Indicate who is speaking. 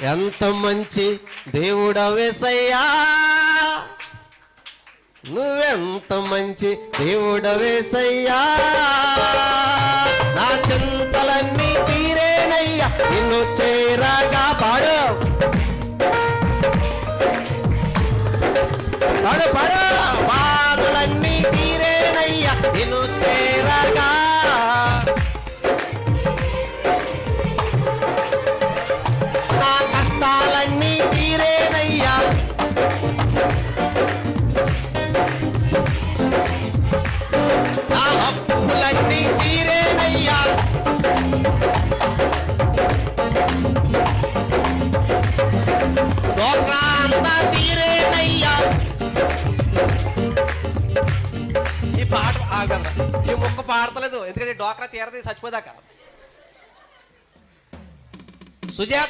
Speaker 1: ఎంత మంచి దేవుడవేసయ్యా, నువ్వెంత మంచి దేవుడవేసయ్యా, నా చింతలన్నీ తీరేనయ్యా నిన్ను చేరగా. పాడు పాడు పాడు. బాధలన్నీ తీరేనయ్యా నిన్ను చేరగా, నా కష్టాలన్నీ తీరేనయ్యా, నా అప్పులన్నీ తీరేనయ్యా, లోకాంతా తీరేనయ్యా. ఈ పాట ఆగండి, ఈ ముక్క పాడతలేదు ఎందుకంటే డోక్రా తీరది చచ్చిపోదాకా. సుజాత